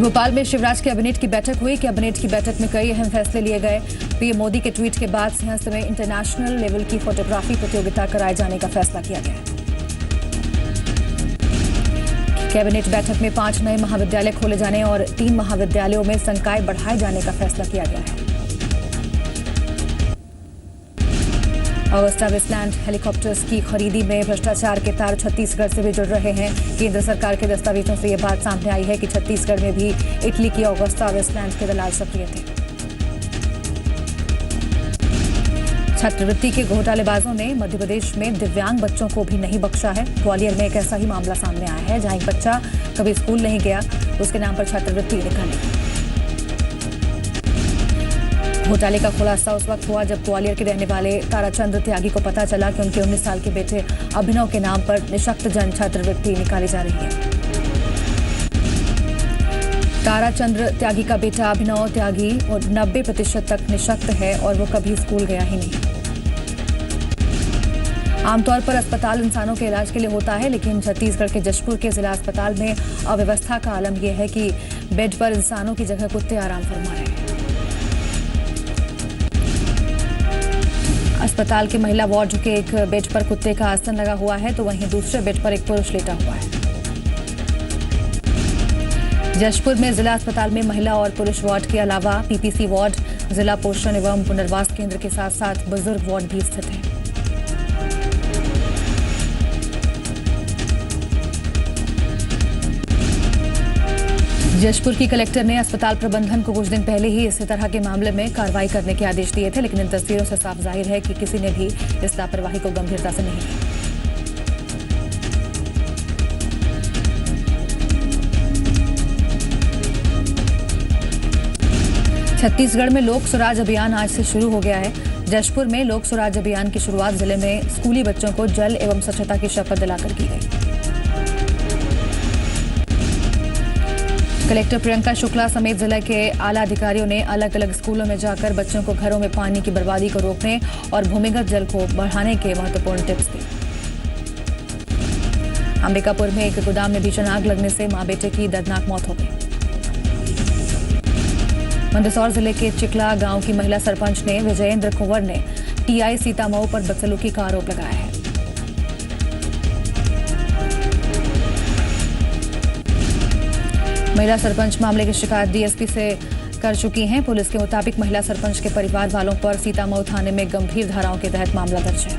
भोपाल में शिवराज कैबिनेट की बैठक हुई। कैबिनेट की बैठक में कई अहम फैसले लिए गए। पीएम मोदी के ट्वीट के बाद सिंहस्थ में इंटरनेशनल लेवल की फोटोग्राफी प्रतियोगिता कराए जाने का फैसला किया गया है। कैबिनेट बैठक में 5 नए महाविद्यालय खोले जाने और 3 महाविद्यालयों में संकाय बढ़ाए जाने का फैसला किया गया है। अगस्ता वेस्टलैंड हेलीकॉप्टर्स की खरीदी में भ्रष्टाचार के तार छत्तीसगढ़ से भी जुड़ रहे हैं। केंद्र सरकार के दस्तावेजों से यह बात सामने आई है कि छत्तीसगढ़ में भी इटली की अगस्ता वेस्टलैंड के दलाल सक्रिय थे। छात्रवृत्ति के घोटालेबाजों ने मध्य प्रदेश में दिव्यांग बच्चों को भी नहीं बख्शा है। ग्वालियर में एक ऐसा ही मामला सामने आया है, जहां एक बच्चा कभी स्कूल नहीं गया, उसके नाम पर छात्रवृत्ति निकाली। घोटाले का खुलासा उस वक्त हुआ जब ग्वालियर के रहने वाले ताराचंद्र त्यागी को पता चला कि उनके 19 साल के बेटे अभिनव के नाम पर निःशक्त जन छात्रवृत्ति निकाली जा रही है। ताराचंद्र त्यागी का बेटा अभिनव त्यागी 90% तक निःशक्त है और वो कभी स्कूल गया ही नहीं। आमतौर पर अस्पताल इंसानों के इलाज के लिए होता है, लेकिन छत्तीसगढ़ के जशपुर के जिला अस्पताल में अव्यवस्था का आलम यह है कि बेड पर इंसानों की जगह कुत्ते आराम फरमा रहे हैं। अस्पताल के महिला वार्ड के एक बेड पर कुत्ते का आसन लगा हुआ है, तो वहीं दूसरे बेड पर एक पुरुष लेटा हुआ है। जशपुर में जिला अस्पताल में महिला और पुरुष वार्ड के अलावा पीपीसी वार्ड, जिला पोषण एवं पुनर्वास केंद्र के साथ साथ बुजुर्ग वार्ड भी स्थित है। जशपुर की कलेक्टर ने अस्पताल प्रबंधन को कुछ दिन पहले ही इसी तरह के मामले में कार्रवाई करने के आदेश दिए थे, लेकिन इन तस्वीरों से साफ जाहिर है कि किसी ने भी इस लापरवाही को गंभीरता से नहीं लिया। छत्तीसगढ़ में लोक स्वराज अभियान आज से शुरू हो गया है। जशपुर में लोक स्वराज अभियान की शुरुआत जिले में स्कूली बच्चों को जल एवं स्वच्छता की शपथ दिलाकर की गई। कलेक्टर प्रियंका शुक्ला समेत जिले के आला अधिकारियों ने अलग अलग स्कूलों में जाकर बच्चों को घरों में पानी की बर्बादी को रोकने और भूमिगत जल को बढ़ाने के महत्वपूर्ण टिप्स दिए। अंबिकापुर में एक गोदाम में भीषण आग लगने से मां बेटे की दर्दनाक मौत हो गई। मंदसौर जिले के चिकला गांव की महिला सरपंच ने विजयेंद्र कुंवर ने टीआई सीतामऊ पर बदसलूकी का आरोप लगाया है। महिला सरपंच मामले की शिकायत डीएसपी से कर चुकी हैं। पुलिस के मुताबिक महिला सरपंच के परिवार वालों पर सीतामऊ थाने में गंभीर धाराओं के तहत मामला दर्ज है।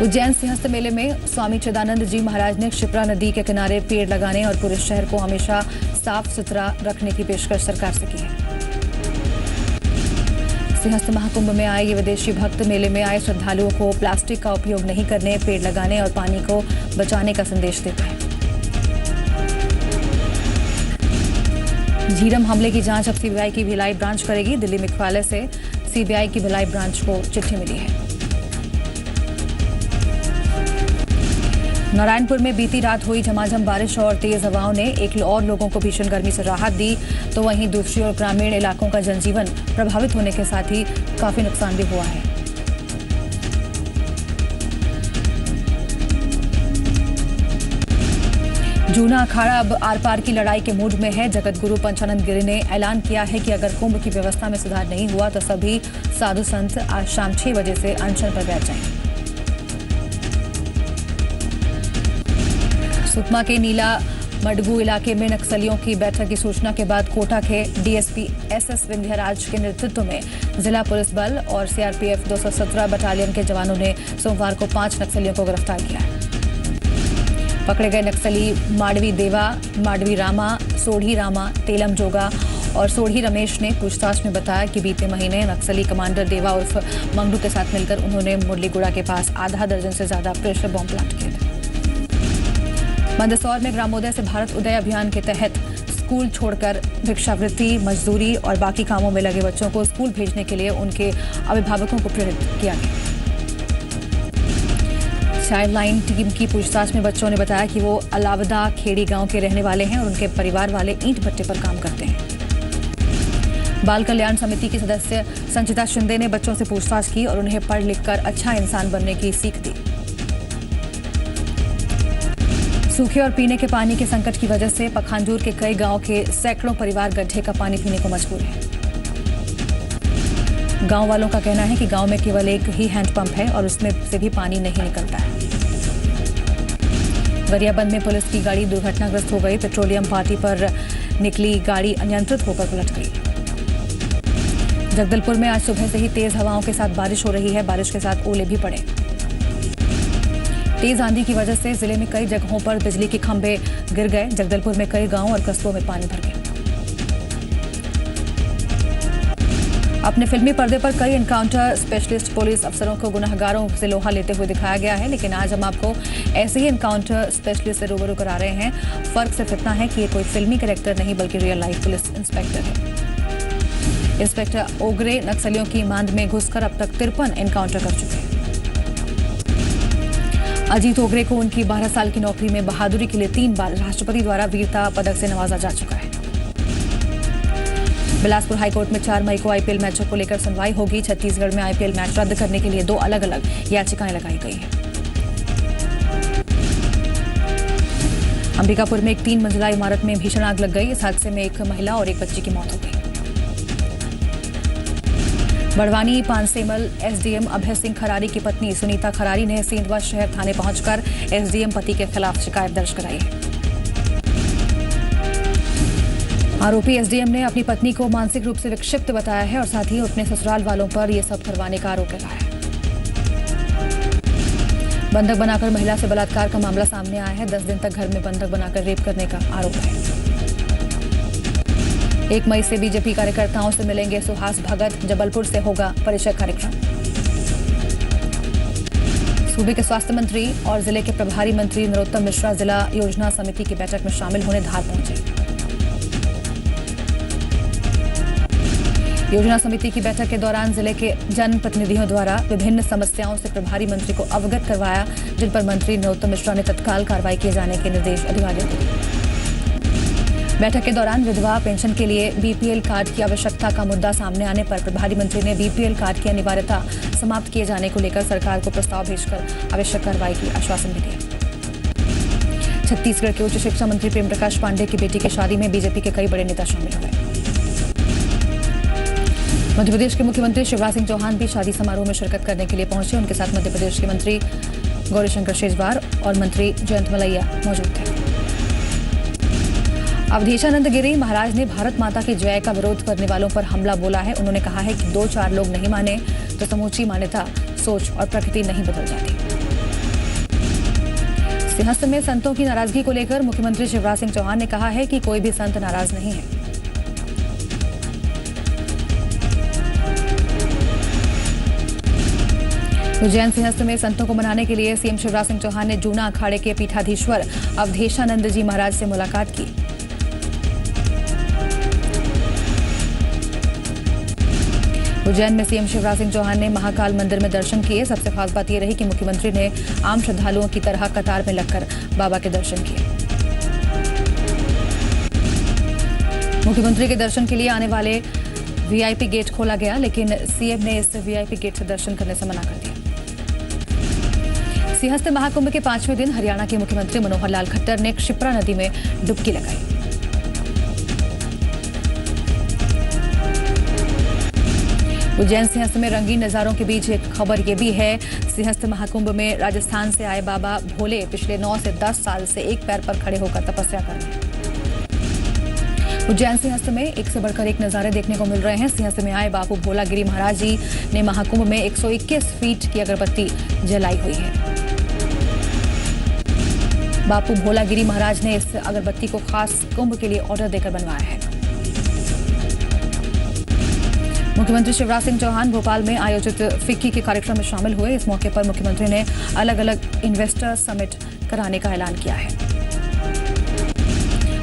उज्जैन सिंहस्थ मेले में स्वामी चिदानंद जी महाराज ने क्षिप्रा नदी के किनारे पेड़ लगाने और पूरे शहर को हमेशा साफ सुथरा रखने की पेशकश सरकार से की है। सिंहस्थ महाकुंभ में आए ये विदेशी भक्त मेले में आए श्रद्धालुओं को प्लास्टिक का उपयोग नहीं करने, पेड़ लगाने और पानी को बचाने का संदेश देते हैं। झीरम हमले की जांच अब सीबीआई की भिलाई ब्रांच करेगी। दिल्ली मुख्यालय से सीबीआई की भिलाई ब्रांच को चिट्ठी मिली है। नारायणपुर में बीती रात हुई झमाझम बारिश और तेज हवाओं ने एक और लोगों को भीषण गर्मी से राहत दी, तो वहीं दूसरी ओर ग्रामीण इलाकों का जनजीवन प्रभावित होने के साथ ही काफी नुकसान भी हुआ है। जूना अखाड़ा अब आर पार की लड़ाई के मूड में है। जगत गुरु पंचानंद गिरी ने ऐलान किया है कि अगर कुंभ की व्यवस्था में सुधार नहीं हुआ तो सभी साधु संत आज शाम 6 बजे से अनशन पर बैठ जाएंगे। सुकमा के नीला मडगू इलाके में नक्सलियों की बैठक की सूचना के बाद कोटा के डीएसपी एसएस विंध्यराज के नेतृत्व में जिला पुलिस बल और सीआरपीएफ 217 बटालियन के जवानों ने सोमवार को 5 नक्सलियों को गिरफ्तार किया है। पकड़े गए नक्सली माडवी देवा, माडवी रामा, सोढ़ी रामा, तेलम जोगा और सोढ़ी रमेश ने पूछताछ में बताया कि बीते महीने नक्सली कमांडर देवा उर्फ मंगडू के साथ मिलकर उन्होंने मुरलीगुड़ा के पास आधा दर्जन से ज्यादा प्रेशर बॉम्ब प्लांट किए थे। मंदसौर में ग्रामोदय से भारत उदय अभियान के तहत स्कूल छोड़कर भिक्षावृत्ति, मजदूरी और बाकी कामों में लगे बच्चों को स्कूल भेजने के लिए उनके अभिभावकों को प्रेरित किया गया। चाइल्ड लाइन टीम की पूछताछ में बच्चों ने बताया कि वो अलावदा खेड़ी गांव के रहने वाले हैं और उनके परिवार वाले ईंट भट्टे पर काम करते हैं। बाल कल्याण समिति की सदस्य संचिता शिंदे ने बच्चों से पूछताछ की और उन्हें पढ़ लिखकर अच्छा इंसान बनने की सीख दी। सूखे और पीने के पानी के संकट की वजह से पखांजूर के कई गांव के सैकड़ों परिवार गड्ढे का पानी पीने को मजबूर हैं। गांव वालों का कहना है कि गांव में केवल एक ही हैंडपंप है और उसमें से भी पानी नहीं निकलता है। गरियाबंद में पुलिस की गाड़ी दुर्घटनाग्रस्त हो गई। पेट्रोलियम पार्टी पर निकली गाड़ी अनियंत्रित होकर पलट गई। जगदलपुर में आज सुबह से ही तेज हवाओं के साथ बारिश हो रही है। बारिश के साथ ओले भी पड़े। तेज आंधी की वजह से जिले में कई जगहों पर बिजली के खंभे गिर गए। जगदलपुर में कई गांवों और कस्बों में पानी भर गया। अपने फिल्मी पर्दे पर कई एनकाउंटर स्पेशलिस्ट पुलिस अफसरों को गुनहगारों से लोहा लेते हुए दिखाया गया है, लेकिन आज हम आपको ऐसे ही एनकाउंटर स्पेशलिस्ट से रूबरू करा रहे हैं। फर्क सिर्फ इतना है कि ये कोई फिल्मी कैरेक्टर नहीं बल्कि रियल लाइफ पुलिस इंस्पेक्टर है। इंस्पेक्टर ओगरे नक्सलियों की मांद में घुसकर अब तक 53 एनकाउंटर कर चुके हैं। अजीत ओगरे को उनकी 12 साल की नौकरी में बहादुरी के लिए 3 बार राष्ट्रपति द्वारा वीरता पदक से नवाजा जा चुका है। बिलासपुर हाईकोर्ट में 4 मई को आईपीएल मैचों को लेकर सुनवाई होगी। छत्तीसगढ़ में आईपीएल मैच रद्द करने के लिए 2 अलग-अलग याचिकाएं लगाई गई हैं। अंबिकापुर में एक 3 मंजिला इमारत में भीषण आग लग गई। इस हादसे में एक महिला और एक बच्ची की मौत हो गई। बड़वानी पानसेमल एसडीएम अभय सिंह खरारी की पत्नी सुनीता खरारी ने सेंधवा शहर थाने पहुंचकर एसडीएम पति के खिलाफ शिकायत दर्ज कराई है। आरोपी एसडीएम ने अपनी पत्नी को मानसिक रूप से विक्षिप्त बताया है और साथ ही अपने ससुराल वालों पर यह सब करवाने का आरोप लगाया है। बंधक बनाकर महिला से बलात्कार का मामला सामने आया है। 10 दिन तक घर में बंधक बनाकर रेप करने का आरोप है। 1 मई से बीजेपी कार्यकर्ताओं से मिलेंगे सुहास भगत। जबलपुर से होगा परिचय कार्यक्रम। सूबे के स्वास्थ्य मंत्री और जिले के प्रभारी मंत्री नरोत्तम मिश्रा जिला योजना समिति की बैठक में शामिल होने धार पहुंचे। योजना समिति की बैठक के दौरान जिले के जनप्रतिनिधियों द्वारा विभिन्न समस्याओं से प्रभारी मंत्री को अवगत करवाया, जिन पर मंत्री नरोत्तम मिश्रा ने तत्काल कार्रवाई किए जाने के निर्देश अधिकारियों को दिए। बैठक के दौरान विधवा पेंशन के लिए बीपीएल कार्ड की आवश्यकता का मुद्दा सामने आने पर प्रभारी मंत्री ने बीपीएल कार्ड की अनिवार्यता समाप्त किए जाने को लेकर सरकार को प्रस्ताव भेजकर आवश्यक कार्रवाई की आश्वासन भी दिया। छत्तीसगढ़ के उच्च शिक्षा मंत्री प्रेम प्रकाश पांडेय की बेटी की शादी में बीजेपी के कई बड़े नेता शामिल हुए। मध्य प्रदेश के मुख्यमंत्री शिवराज सिंह चौहान भी शादी समारोह में शिरकत करने के लिए पहुंचे। उनके साथ मध्य प्रदेश के मंत्री गौरीशंकर शेजवार और मंत्री जयंत मलैया मौजूद थे। अवधेशानंद गिरी महाराज ने भारत माता की जय का विरोध करने वालों पर हमला बोला है। उन्होंने कहा है कि 2-4 लोग नहीं माने तो समूची मान्यता, सोच और प्रकृति नहीं बदल जाती। सिंहस्थ में संतों की नाराजगी को लेकर मुख्यमंत्री शिवराज सिंह चौहान ने कहा है कि कोई भी संत नाराज नहीं है। उज्जैन सिंहस्थ में संतों को मनाने के लिए सीएम शिवराज सिंह चौहान ने जूना अखाड़े के पीठाधीश्वर अवधेशानंद जी महाराज से मुलाकात की। उज्जैन में सीएम शिवराज सिंह चौहान ने महाकाल मंदिर में दर्शन किए। सबसे खास बात यह रही कि मुख्यमंत्री ने आम श्रद्धालुओं की तरह कतार में लगकर बाबा के दर्शन किए। मुख्यमंत्री के दर्शन के लिए आने वाले वीआईपी गेट खोला गया, लेकिन सीएम ने इस वीआईपी गेट से दर्शन करने से मना कर दिया। सिंहस्थ महाकुंभ के 5वें दिन हरियाणा के मुख्यमंत्री मनोहर लाल खट्टर ने क्षिप्रा नदी में डुबकी लगाई। उज्जैन सिंहस्थ में रंगीन नजारों के बीच एक खबर यह भी है। सिंहस्थ महाकुंभ में राजस्थान से आए बाबा भोले पिछले 9 से 10 साल से एक पैर पर खड़े होकर तपस्या कर रहे हैं। उज्जैन सिंहस्थ में एक से बढ़कर एक नजारे देखने को मिल रहे हैं। सिंहस्थ में आए बापू भोलागिरी महाराज जी ने महाकुंभ में 121 फीट की अगरबत्ती जलाई हुई है। बापू भोलागिरी महाराज ने इस अगरबत्ती को खास कुंभ के लिए ऑर्डर देकर बनवाया है। मुख्यमंत्री शिवराज सिंह चौहान भोपाल में आयोजित फिक्की के कार्यक्रम में शामिल हुए। इस मौके पर मुख्यमंत्री ने अलग अलग इन्वेस्टर समिट कराने का ऐलान किया है।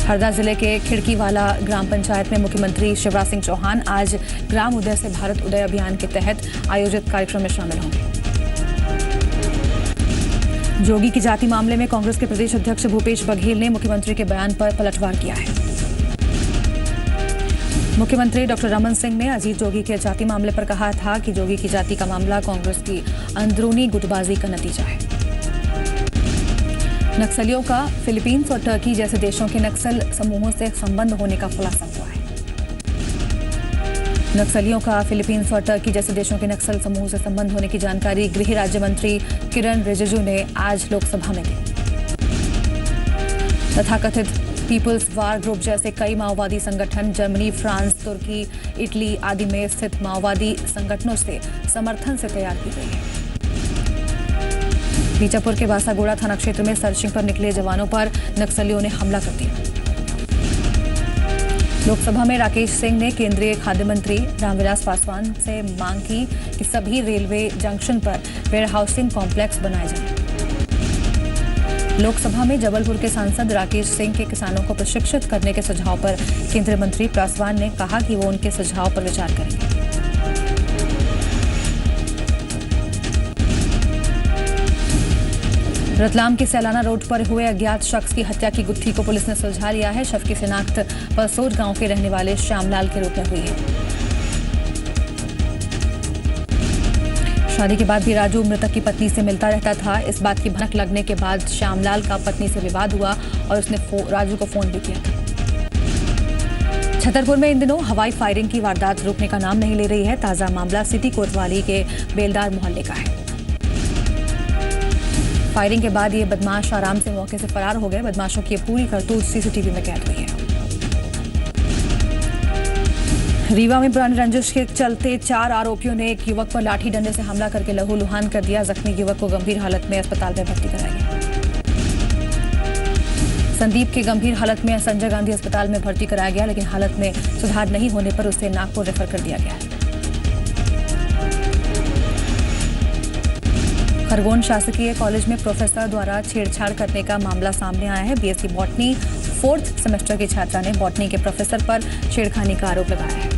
हरदा जिले के खिड़कीवाला ग्राम पंचायत में मुख्यमंत्री शिवराज सिंह चौहान आज ग्राम उदय से भारत उदय अभियान के तहत आयोजित कार्यक्रम में शामिल होंगे। जोगी की जाति मामले में कांग्रेस के प्रदेश अध्यक्ष भूपेश बघेल ने मुख्यमंत्री के बयान पर पलटवार किया है। मुख्यमंत्री डॉक्टर रमन सिंह ने अजीत जोगी के जाति मामले पर कहा था कि जोगी की जाति का मामला कांग्रेस की अंदरूनी गुटबाजी का नतीजा है। नक्सलियों का फिलीपींस और टर्की जैसे देशों के नक्सल समूहों से संबंध होने का खुलासा हुआ है। नक्सलियों का फिलीपींस और टर्की जैसे देशों के नक्सल समूह से संबंध होने की जानकारी गृह राज्य मंत्री किरण रिजिजू ने आज लोकसभा में दी। तथाकथित पीपुल्स वार ग्रुप जैसे कई माओवादी संगठन जर्मनी, फ्रांस, तुर्की, इटली आदि में स्थित माओवादी संगठनों से समर्थन से तैयार की गई है। बीजापुर के बासागुड़ा थाना क्षेत्र में सर्चिंग पर निकले जवानों पर नक्सलियों ने हमला कर दिया। लोकसभा में राकेश सिंह ने केंद्रीय खाद्य मंत्री रामविलास पासवान से मांग की कि सभी रेलवे जंक्शन पर वेयरहाउसिंग कॉम्प्लेक्स बनाए जाएं। लोकसभा में जबलपुर के सांसद राकेश सिंह के किसानों को प्रशिक्षित करने के सुझाव पर केंद्रीय मंत्री पासवान ने कहा कि वो उनके सुझाव पर विचार करेंगे। रतलाम के सैलाना रोड पर हुए अज्ञात शख्स की हत्या की गुत्थी को पुलिस ने सुलझा लिया है। शव की शिनाख्त पलसोट गांव के रहने वाले श्यामलाल के रूप में हुई है। शादी के बाद भी राजू मृतक की पत्नी से मिलता रहता था। इस बात की भनक लगने के बाद श्यामलाल का पत्नी से विवाद हुआ और उसने राजू को फोन भी किया था। छतरपुर में इन दिनों हवाई फायरिंग की वारदात रुकने का नाम नहीं ले रही है। ताजा मामला सिटी कोतवाली के बेलदार मोहल्ले का है। फायरिंग के बाद ये बदमाश आराम से मौके से फरार हो गए। बदमाशों की पूरी करतूत सीसीटीवी में कैद हुई है। रीवा में पुरानी रंजिश के चलते 4 आरोपियों ने एक युवक पर लाठी डंडे से हमला करके लहूलुहान कर दिया। जख्मी युवक को गंभीर हालत में अस्पताल में भर्ती कराया गया। संदीप के गंभीर हालत में संजय गांधी अस्पताल में भर्ती कराया गया, लेकिन हालत में सुधार नहीं होने पर उसे नागपुर रेफर कर दिया गया है। खरगोन शासकीय कॉलेज में प्रोफेसर द्वारा छेड़छाड़ करने का मामला सामने आया है। बीएससी बॉटनी 4th सेमेस्टर की छात्रा ने बॉटनी के प्रोफेसर पर छेड़खानी का आरोप लगाया है।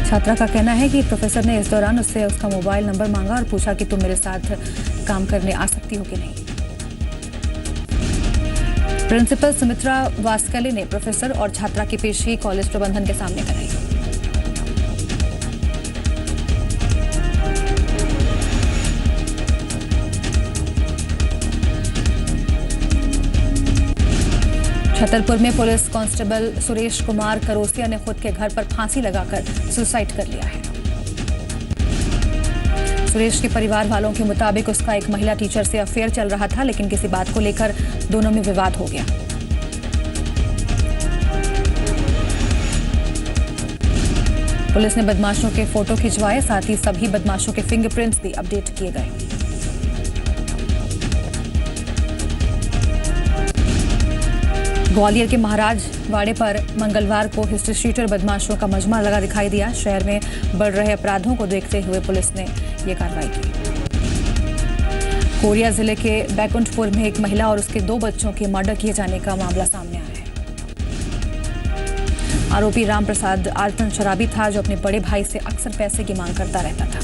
छात्रा का कहना है कि प्रोफेसर ने इस दौरान उससे उसका मोबाइल नंबर मांगा और पूछा कि तुम मेरे साथ काम करने आ सकती हो कि नहीं। प्रिंसिपल सुमित्रा वास्कले ने प्रोफेसर और छात्रा की पेशी कॉलेज प्रबंधन के सामने कराई। छतरपुर में पुलिस कांस्टेबल सुरेश कुमार करोसिया ने खुद के घर पर फांसी लगाकर सुसाइड कर लिया है। सुरेश के परिवार वालों के मुताबिक उसका एक महिला टीचर से अफेयर चल रहा था, लेकिन किसी बात को लेकर दोनों में विवाद हो गया। पुलिस ने बदमाशों के फोटो खिंचवाए, साथ ही सभी बदमाशों के फिंगरप्रिंट्स भी अपडेट किए गए। ग्वालियर के महाराज वाड़े पर मंगलवार को हिस्ट्री शीटर बदमाशों का मजमा लगा दिखाई दिया। शहर में बढ़ रहे अपराधों को देखते हुए पुलिस ने यह कार्रवाई की। कोरिया जिले के बैकुंठपुर में एक महिला और उसके 2 बच्चों के मर्डर किए जाने का मामला सामने आया है। आरोपी राम प्रसाद आलतन शराबी था, जो अपने बड़े भाई से अक्सर पैसे की मांग करता रहता था।